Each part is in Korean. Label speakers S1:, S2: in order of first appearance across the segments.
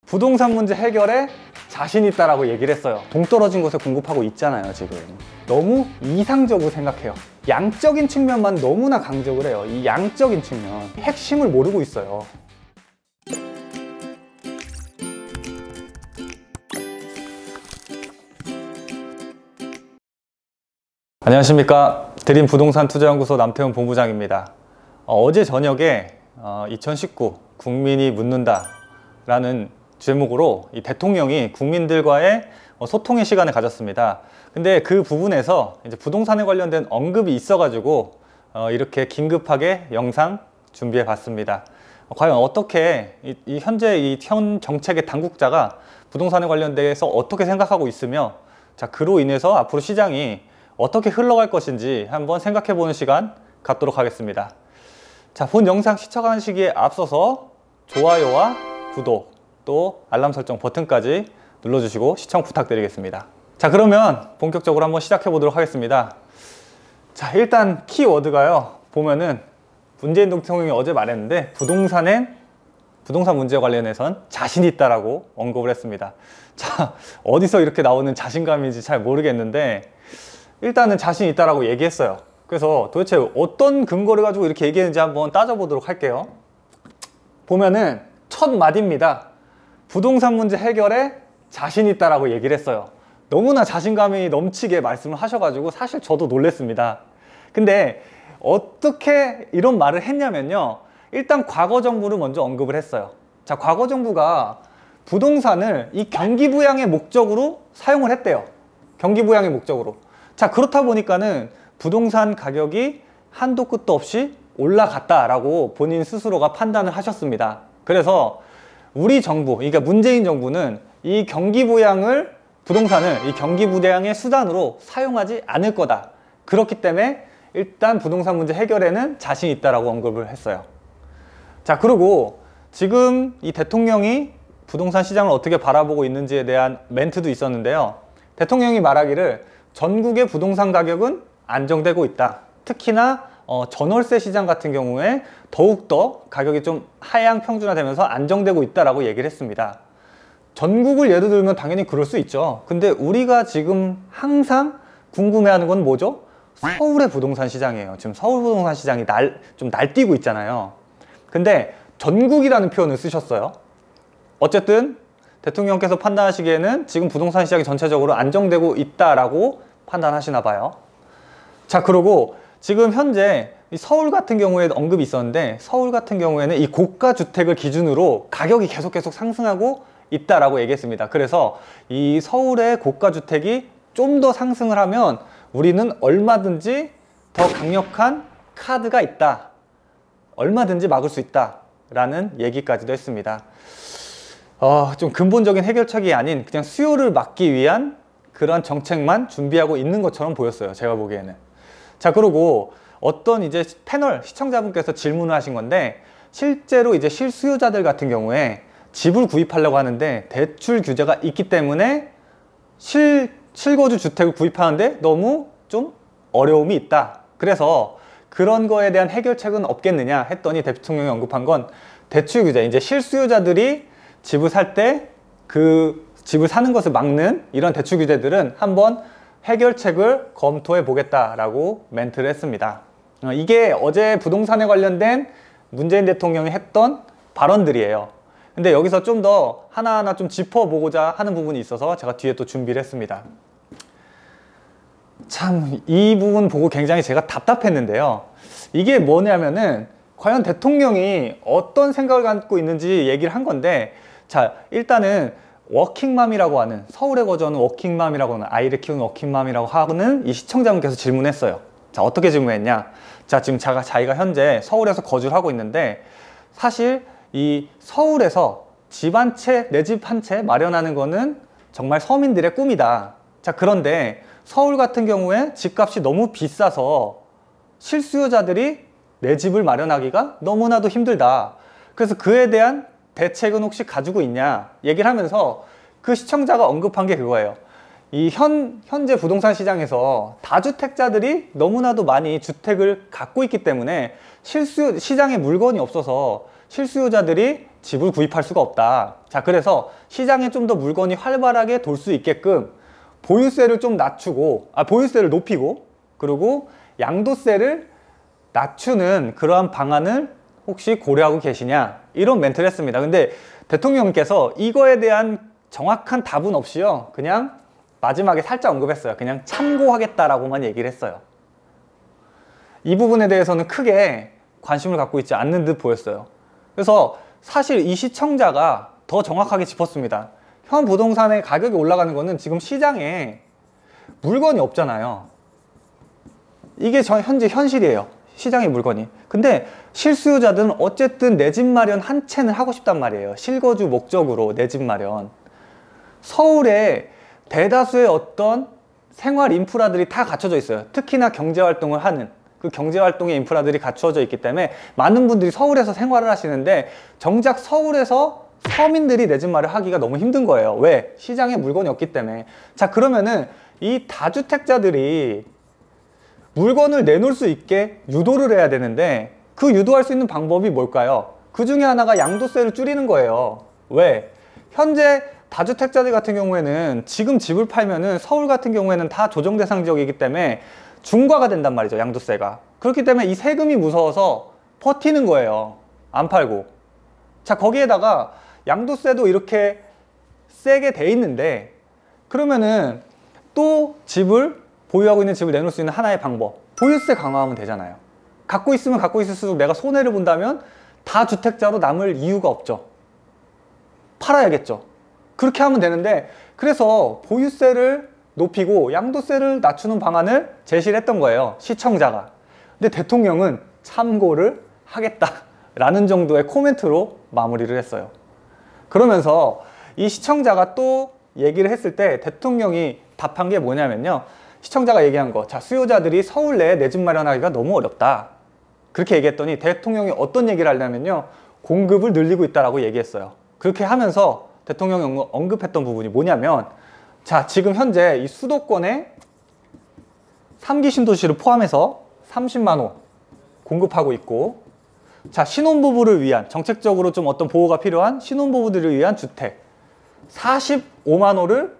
S1: 부동산 문제 해결에 자신 있다라고 얘기를 했어요. 동떨어진 곳에 공급하고 있잖아요. 지금 너무 이상적으로 생각해요. 양적인 측면만 너무나 강조를 해요. 이 양적인 측면, 핵심을 모르고 있어요. 안녕하십니까, 드림 부동산 투자연구소 남태훈 본부장입니다. 어제 저녁에 2019 국민이 묻는다 라는 제목으로 이 대통령이 국민들과의 소통의 시간을 가졌습니다. 근데 그 부분에서 이제 부동산에 관련된 언급이 있어가지고 이렇게 긴급하게 영상 준비해 봤습니다. 과연 어떻게 현재 현 정책의 당국자가 부동산에 관련돼서 어떻게 생각하고 있으며, 자, 그로 인해서 앞으로 시장이 어떻게 흘러갈 것인지 한번 생각해 보는 시간 갖도록 하겠습니다. 자, 본 영상 시청하시기에 앞서서 좋아요와 구독, 또 알람 설정 버튼까지 눌러주시고 시청 부탁드리겠습니다. 자, 그러면 본격적으로 한번 시작해 보도록 하겠습니다. 자, 일단 키워드가요, 보면은 문재인 대통령이 어제 말했는데 부동산 문제와 관련해선 자신 있다라고 언급을 했습니다. 자, 어디서 이렇게 나오는 자신감인지 잘 모르겠는데 일단은 자신 있다라고 얘기했어요. 그래서 도대체 어떤 근거를 가지고 이렇게 얘기했는지 한번 따져보도록 할게요. 보면은 첫 마디입니다. 부동산 문제 해결에 자신 있다라고 얘기를 했어요. 너무나 자신감이 넘치게 말씀을 하셔가지고 사실 저도 놀랬습니다. 근데 어떻게 이런 말을 했냐면요, 일단 과거 정부를 먼저 언급을 했어요. 자, 과거 정부가 부동산을 이 경기 부양의 목적으로 사용을 했대요. 경기 부양의 목적으로. 자, 그렇다 보니까는 부동산 가격이 한도 끝도 없이 올라갔다라고 본인 스스로가 판단을 하셨습니다. 그래서 우리 정부, 그러니까 문재인 정부는 이 경기 부양을, 부동산을 이 경기 부양의 수단으로 사용하지 않을 거다. 그렇기 때문에 일단 부동산 문제 해결에는 자신 있다라고 언급을 했어요. 자, 그리고 지금 이 대통령이 부동산 시장을 어떻게 바라보고 있는지에 대한 멘트도 있었는데요. 대통령이 말하기를 전국의 부동산 가격은 안정되고 있다. 특히나 전월세 시장 같은 경우에 더욱더 가격이 좀 하향 평준화되면서 안정되고 있다라고 얘기를 했습니다. 전국을 예를 들면 당연히 그럴 수 있죠. 근데 우리가 지금 항상 궁금해하는 건 뭐죠? 서울의 부동산 시장이에요. 지금 서울 부동산 시장이 좀 날뛰고 있잖아요. 근데 전국이라는 표현을 쓰셨어요. 어쨌든 대통령께서 판단하시기에는 지금 부동산 시장이 전체적으로 안정되고 있다라고 판단하시나 봐요. 자, 그리고 지금 현재 서울 같은 경우에 언급이 있었는데, 서울 같은 경우에는 이 고가 주택을 기준으로 가격이 계속 상승하고 있다라고 얘기했습니다. 그래서 이 서울의 고가 주택이 좀 더 상승을 하면 우리는 얼마든지 더 강력한 카드가 있다, 얼마든지 막을 수 있다 라는 얘기까지도 했습니다. 좀 근본적인 해결책이 아닌 그냥 수요를 막기 위한 그런 정책만 준비하고 있는 것처럼 보였어요, 제가 보기에는. 자, 그리고 어떤 이제 패널 시청자분께서 질문을 하신 건데, 실제로 이제 실수요자들 같은 경우에 집을 구입하려고 하는데 대출 규제가 있기 때문에 실거주 주택을 구입하는데 너무 좀 어려움이 있다. 그래서 그런 거에 대한 해결책은 없겠느냐 했더니 대통령이 언급한 건 대출 규제, 이제 실수요자들이 집을 살 때 그 집을 사는 것을 막는 이런 대출 규제들은 한번 해결책을 검토해 보겠다라고 멘트를 했습니다. 이게 어제 부동산에 관련된 문재인 대통령이 했던 발언들이에요. 근데 여기서 좀 더 하나하나 좀 짚어보고자 하는 부분이 있어서 제가 뒤에 또 준비를 했습니다. 참, 이 부분 보고 굉장히 제가 답답했는데요. 이게 뭐냐면은 과연 대통령이 어떤 생각을 갖고 있는지 얘기를 한 건데, 자, 일단은 워킹맘이라고 하는, 서울에 거주하는 워킹맘이라고 하는, 아이를 키우는 워킹맘이라고 하는 이 시청자분께서 질문했어요. 자, 어떻게 질문했냐? 자, 지금 자기가 현재 서울에서 거주를 하고 있는데, 사실 이 서울에서 집 한 채, 내 집 한 채 마련하는 거는 정말 서민들의 꿈이다. 자, 그런데 서울 같은 경우에 집값이 너무 비싸서 실수요자들이 내 집을 마련하기가 너무나도 힘들다. 그래서 그에 대한 대책은 혹시 가지고 있냐 얘기를 하면서 그 시청자가 언급한 게 그거예요. 이 현재 부동산 시장에서 다주택자들이 너무나도 많이 주택을 갖고 있기 때문에 시장에 물건이 없어서 실수요자들이 집을 구입할 수가 없다. 자, 그래서 시장에 좀 더 물건이 활발하게 돌 수 있게끔 보유세를 좀 낮추고, 보유세를 높이고, 그리고 양도세를 낮추는 그러한 방안을 혹시 고려하고 계시냐, 이런 멘트를 했습니다. 근데 대통령께서 이거에 대한 정확한 답은 없이요, 그냥 마지막에 살짝 언급했어요. 그냥 참고하겠다라고만 얘기를 했어요. 이 부분에 대해서는 크게 관심을 갖고 있지 않는 듯 보였어요. 그래서 사실 이 시청자가 더 정확하게 짚었습니다. 현 부동산의 가격이 올라가는 거는 지금 시장에 물건이 없잖아요. 이게 현재 현실이에요. 시장의 물건이. 근데 실수요자들은 어쨌든 내 집 마련 한 채는 하고 싶단 말이에요. 실거주 목적으로 내 집 마련. 서울에 대다수의 어떤 생활 인프라들이 다 갖춰져 있어요. 특히나 경제활동을 하는 그 경제활동의 인프라들이 갖추어져 있기 때문에 많은 분들이 서울에서 생활을 하시는데, 정작 서울에서 서민들이 내 집 마련하기가 너무 힘든 거예요. 왜? 시장에 물건이 없기 때문에. 자, 그러면은 이 다주택자들이 물건을 내놓을 수 있게 유도를 해야 되는데, 그 유도할 수 있는 방법이 뭘까요? 그 중에 하나가 양도세를 줄이는 거예요. 왜? 현재 다주택자들 같은 경우에는 지금 집을 팔면은 서울 같은 경우에는 다 조정 대상 지역이기 때문에 중과가 된단 말이죠, 양도세가. 그렇기 때문에 이 세금이 무서워서 버티는 거예요. 안 팔고. 자, 거기에다가 양도세도 이렇게 세게 돼 있는데, 그러면은 또 보유하고 있는 집을 내놓을 수 있는 하나의 방법, 보유세 강화하면 되잖아요. 갖고 있으면 갖고 있을수록 내가 손해를 본다면 다주택자로 남을 이유가 없죠. 팔아야겠죠. 그렇게 하면 되는데, 그래서 보유세를 높이고 양도세를 낮추는 방안을 제시를 했던 거예요, 시청자가. 근데 대통령은 참고를 하겠다라는 정도의 코멘트로 마무리를 했어요. 그러면서 이 시청자가 또 얘기를 했을 때 대통령이 답한 게 뭐냐면요, 시청자가 얘기한 거, 자, 수요자들이 서울 내에 내 집 마련하기가 너무 어렵다, 그렇게 얘기했더니 대통령이 어떤 얘기를 하냐면요, 공급을 늘리고 있다라고 얘기했어요. 그렇게 하면서 대통령이 언급했던 부분이 뭐냐면, 자, 지금 현재 이 수도권에 3기 신도시를 포함해서 30만 호 공급하고 있고, 자, 신혼부부를 위한, 정책적으로 좀 어떤 보호가 필요한 신혼부부들을 위한 주택 45만 호를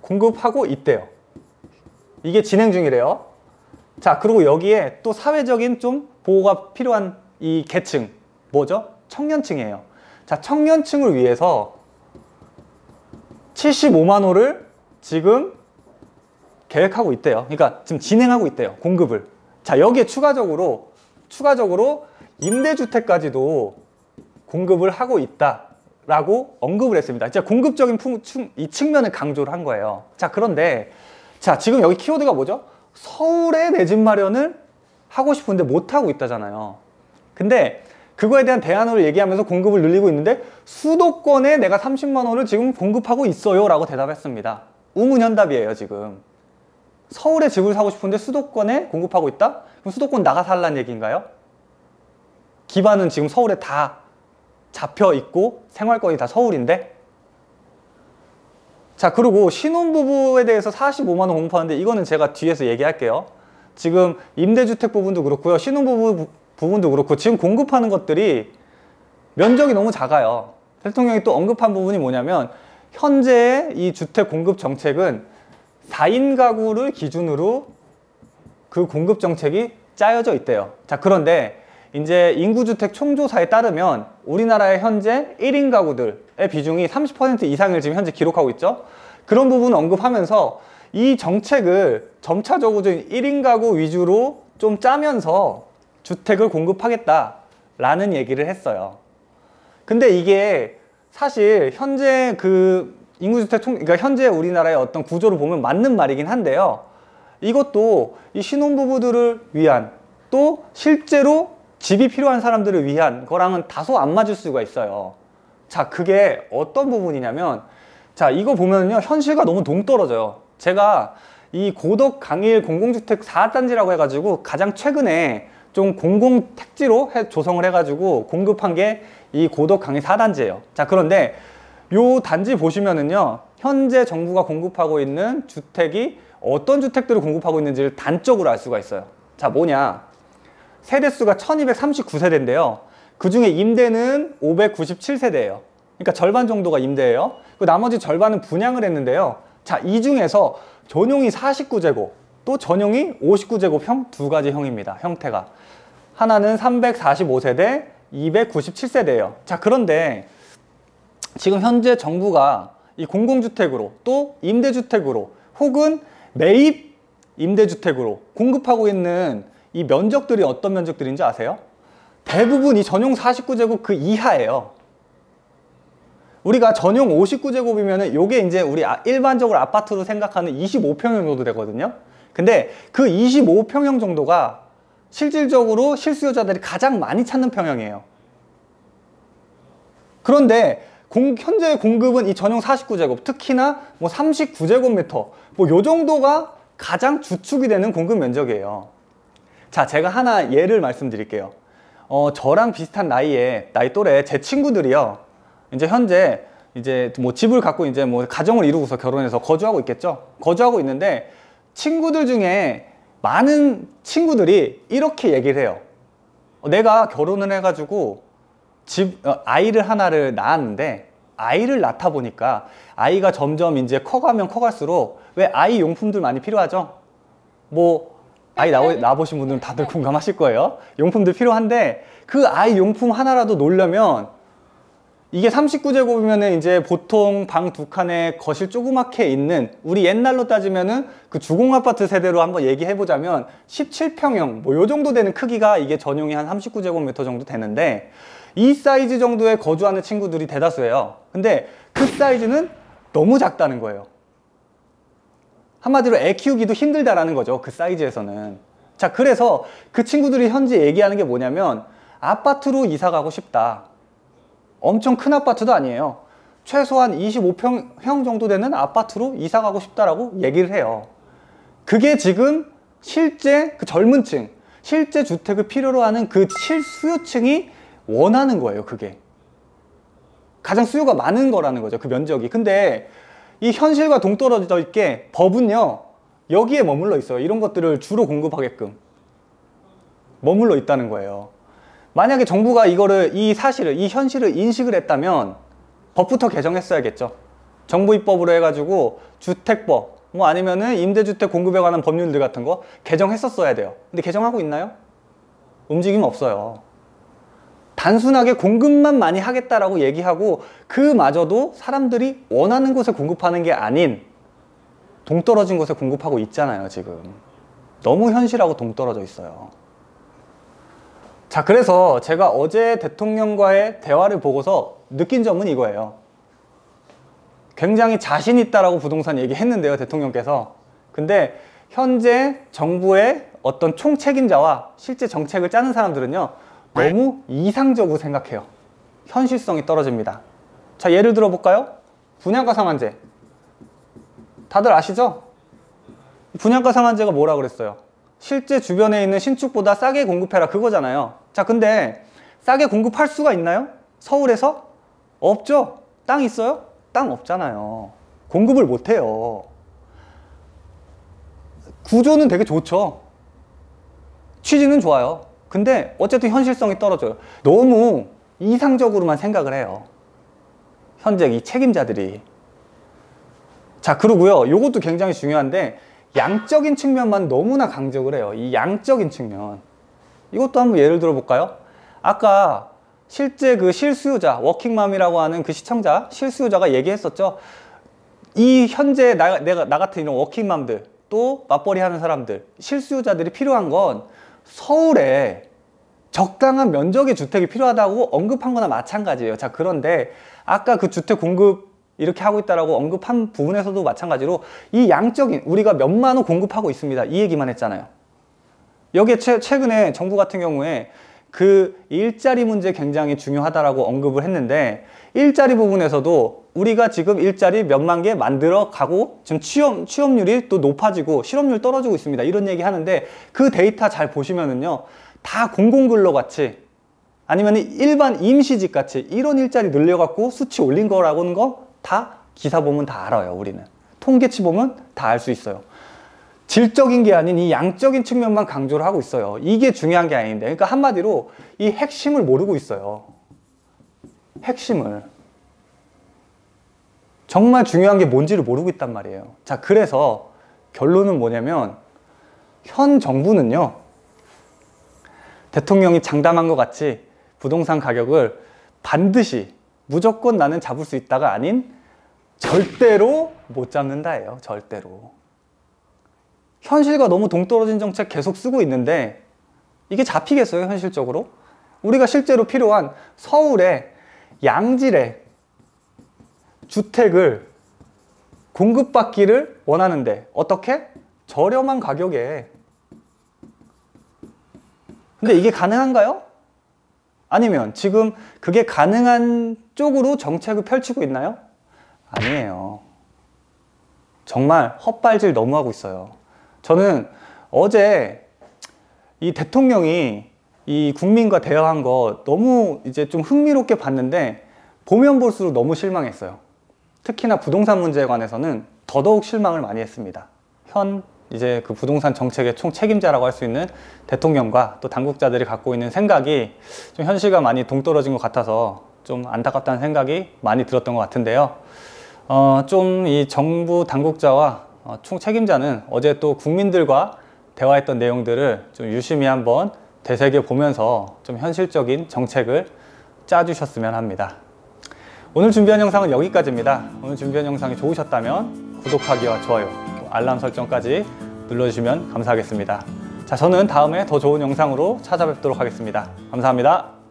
S1: 공급하고 있대요. 이게 진행 중이래요. 자, 그리고 여기에 또 사회적인 좀 보호가 필요한 이 계층, 뭐죠? 청년층이에요. 자, 청년층을 위해서 75만 호를 지금 계획하고 있대요. 그러니까 지금 진행하고 있대요, 공급을. 자, 여기에 추가적으로 임대주택까지도 공급을 하고 있다라고 언급을 했습니다. 진짜 공급적인 이 측면을 강조를 한 거예요. 자, 그런데 자, 지금 여기 키워드가 뭐죠? 서울에 내 집 마련을 하고 싶은데 못하고 있다잖아요. 근데 그거에 대한 대안을 얘기하면서 공급을 늘리고 있는데, 수도권에 내가 30만 호를 지금 공급하고 있어요 라고 대답했습니다. 우문현답이에요. 지금 서울에 집을 사고 싶은데 수도권에 공급하고 있다? 그럼 수도권 나가 살라는 얘기인가요? 기반은 지금 서울에 다 잡혀 있고 생활권이 다 서울인데. 자, 그리고 신혼부부에 대해서 45만 원 공급하는데, 이거는 제가 뒤에서 얘기할게요. 지금 임대주택 부분도 그렇고요, 신혼부부 부분도 그렇고, 지금 공급하는 것들이 면적이 너무 작아요. 대통령이 또 언급한 부분이 뭐냐면, 현재의 이 주택 공급 정책은 4인 가구를 기준으로 그 공급 정책이 짜여져 있대요. 자, 그런데 이제 인구주택 총조사에 따르면 우리나라의 현재 1인 가구들의 비중이 30% 이상을 지금 현재 기록하고 있죠. 그런 부분을 언급하면서 이 정책을 점차적으로 1인 가구 위주로 좀 짜면서 주택을 공급하겠다라는 얘기를 했어요. 근데 이게 사실 현재 그 인구주택 그러니까 현재 우리나라의 어떤 구조를 보면 맞는 말이긴 한데요, 이것도 이 신혼부부들을 위한, 또 실제로 집이 필요한 사람들을 위한 거랑은 다소 안 맞을 수가 있어요. 자, 그게 어떤 부분이냐면, 자, 이거 보면요, 현실과 너무 동떨어져요. 제가 이 고덕 강일 공공주택 4단지라고 해가지고 가장 최근에 좀 공공택지로 조성을 해가지고 공급한 게 이 고덕 강일 4단지예요. 자, 그런데 요 단지 보시면은요, 현재 정부가 공급하고 있는 주택이 어떤 주택들을 공급하고 있는지를 단적으로 알 수가 있어요. 자, 뭐냐, 세대수가 1239세대인데요 그 중에 임대는 597세대예요. 그러니까 절반 정도가 임대예요. 그 나머지 절반은 분양을 했는데요. 자, 이 중에서 전용이 49제곱, 또 전용이 59제곱형 두 가지 형입니다. 형태가. 하나는 345세대, 297세대예요. 자, 그런데 지금 현재 정부가 이 공공주택으로 또 임대주택으로 혹은 매입 임대주택으로 공급하고 있는 이 면적들이 어떤 면적들인지 아세요? 대부분 이 전용 49제곱 그 이하예요. 우리가 전용 59제곱이면은 요게 이제 우리 일반적으로 아파트로 생각하는 25평형 정도 되거든요. 근데 그 25평형 정도가 실질적으로 실수요자들이 가장 많이 찾는 평형이에요. 그런데 현재 공급은 이 전용 49제곱, 특히나 뭐 39제곱미터, 뭐 요 정도가 가장 주축이 되는 공급 면적이에요. 자, 제가 하나 예를 말씀드릴게요. 저랑 비슷한 나이 또래 제 친구들이요. 이제 현재 이제 뭐 집을 갖고 이제 뭐 가정을 이루고서 결혼해서 거주하고 있겠죠. 거주하고 있는데 친구들 중에 많은 친구들이 이렇게 얘기를 해요. 내가 결혼을 해가지고 아이를 하나를 낳았는데 아이를 낳다 보니까 아이가 점점 이제 커가면 커갈수록 왜 아이 용품들 많이 필요하죠? 뭐 아이 낳아보신 분들은 다들 공감하실 거예요. 용품들 필요한데 그 아이 용품 하나라도 놓으려면 이게 39제곱이면 이제 보통 방 2칸에 거실 조그맣게 있는 우리 옛날로 따지면은 그 주공아파트 세대로 한번 얘기해보자면 17평형 뭐 요 정도 되는 크기가 이게 전용이 한 39제곱미터 정도 되는데 이 사이즈 정도에 거주하는 친구들이 대다수예요. 근데 그 사이즈는 너무 작다는 거예요. 한마디로 애 키우기도 힘들다라는 거죠. 그 사이즈에서는. 자, 그래서 그 친구들이 현재 얘기하는 게 뭐냐면 아파트로 이사 가고 싶다. 엄청 큰 아파트도 아니에요. 최소한 25평형 정도 되는 아파트로 이사 가고 싶다라고 얘기를 해요. 그게 지금 실제 그 젊은 층, 실제 주택을 필요로 하는 그 실수요층이 원하는 거예요. 그게 가장 수요가 많은 거라는 거죠. 그 면적이. 근데 이 현실과 동떨어져 있게 법은요 여기에 머물러 있어요. 이런 것들을 주로 공급하게끔 머물러 있다는 거예요. 만약에 정부가 이 사실을, 이 현실을 인식을 했다면 법부터 개정했어야겠죠. 정부 입법으로 해가지고 주택법, 뭐 아니면은 임대주택 공급에 관한 법률들 같은 거 개정했었어야 돼요. 근데 개정하고 있나요? 움직임 없어요. 단순하게 공급만 많이 하겠다라고 얘기하고 그마저도 사람들이 원하는 곳에 공급하는 게 아닌 동떨어진 곳에 공급하고 있잖아요. 지금 너무 현실하고 동떨어져 있어요. 자, 그래서 제가 어제 대통령과의 대화를 보고서 느낀 점은 이거예요. 굉장히 자신 있다라고 부동산 얘기했는데요, 대통령께서. 근데 현재 정부의 어떤 총책임자와 실제 정책을 짜는 사람들은요 너무 이상적으로 생각해요. 현실성이 떨어집니다. 자, 예를 들어 볼까요? 분양가 상한제. 다들 아시죠? 분양가 상한제가 뭐라 그랬어요? 실제 주변에 있는 신축보다 싸게 공급해라, 그거잖아요. 자, 근데 싸게 공급할 수가 있나요? 서울에서? 없죠. 땅 있어요? 땅 없잖아요. 공급을 못해요. 구조는 되게 좋죠. 취지는 좋아요. 근데 어쨌든 현실성이 떨어져요. 너무 이상적으로만 생각을 해요. 현재 이 책임자들이. 자, 그러고요. 이것도 굉장히 중요한데 양적인 측면만 너무나 강조를 해요. 이 양적인 측면. 이것도 한번 예를 들어 볼까요? 아까 실제 그 실수요자, 워킹맘이라고 하는 그 시청자, 실수요자가 얘기했었죠. 이 현재 나 같은 이런 워킹맘들, 또 맞벌이 하는 사람들, 실수요자들이 필요한 건 서울에 적당한 면적의 주택이 필요하다고 언급한 거나 마찬가지예요. 자, 그런데 아까 그 주택 공급 이렇게 하고 있다라고 언급한 부분에서도 마찬가지로 이 양적인, 우리가 몇만 호 공급하고 있습니다, 이 얘기만 했잖아요. 여기에 최근에 정부 같은 경우에 그 일자리 문제 굉장히 중요하다라고 언급을 했는데 일자리 부분에서도 우리가 지금 일자리 몇만 개 만들어 가고 지금 취업률이 또 높아지고 실업률 떨어지고 있습니다, 이런 얘기 하는데 그 데이터 잘 보시면은요 다 공공근로 같이 아니면 일반 임시직 같이 이런 일자리 늘려갖고 수치 올린 거라고는 거 다 기사 보면 다 알아요. 우리는 통계치 보면 다 알 수 있어요. 질적인 게 아닌 이 양적인 측면만 강조를 하고 있어요. 이게 중요한 게 아닌데. 그러니까 한마디로 이 핵심을 모르고 있어요. 핵심을. 정말 중요한 게 뭔지를 모르고 있단 말이에요. 자, 그래서 결론은 뭐냐면 현 정부는요, 대통령이 장담한 것 같이 부동산 가격을 반드시 무조건 나는 잡을 수 있다가 아닌 절대로 못 잡는다예요. 절대로. 현실과 너무 동떨어진 정책 계속 쓰고 있는데 이게 잡히겠어요, 현실적으로? 우리가 실제로 필요한 서울의 양질의 주택을 공급받기를 원하는데 어떻게? 저렴한 가격에. 근데 이게 가능한가요? 아니면 지금 그게 가능한 쪽으로 정책을 펼치고 있나요? 아니에요. 정말 헛발질 너무 하고 있어요. 저는 어제 이 대통령이 이 국민과 대화한 거 너무 이제 좀 흥미롭게 봤는데 보면 볼수록 너무 실망했어요. 특히나 부동산 문제에 관해서는 더더욱 실망을 많이 했습니다. 현 이제 그 부동산 정책의 총 책임자라고 할 수 있는 대통령과 또 당국자들이 갖고 있는 생각이 좀 현실과 많이 동떨어진 것 같아서 좀 안타깝다는 생각이 많이 들었던 것 같은데요. 좀 이 정부 당국자와 총 책임자는 어제 또 국민들과 대화했던 내용들을 좀 유심히 한번 되새겨 보면서 좀 현실적인 정책을 짜주셨으면 합니다. 오늘 준비한 영상은 여기까지입니다. 오늘 준비한 영상이 좋으셨다면 구독하기와 좋아요, 또 알람 설정까지 눌러주시면 감사하겠습니다. 자, 저는 다음에 더 좋은 영상으로 찾아뵙도록 하겠습니다. 감사합니다.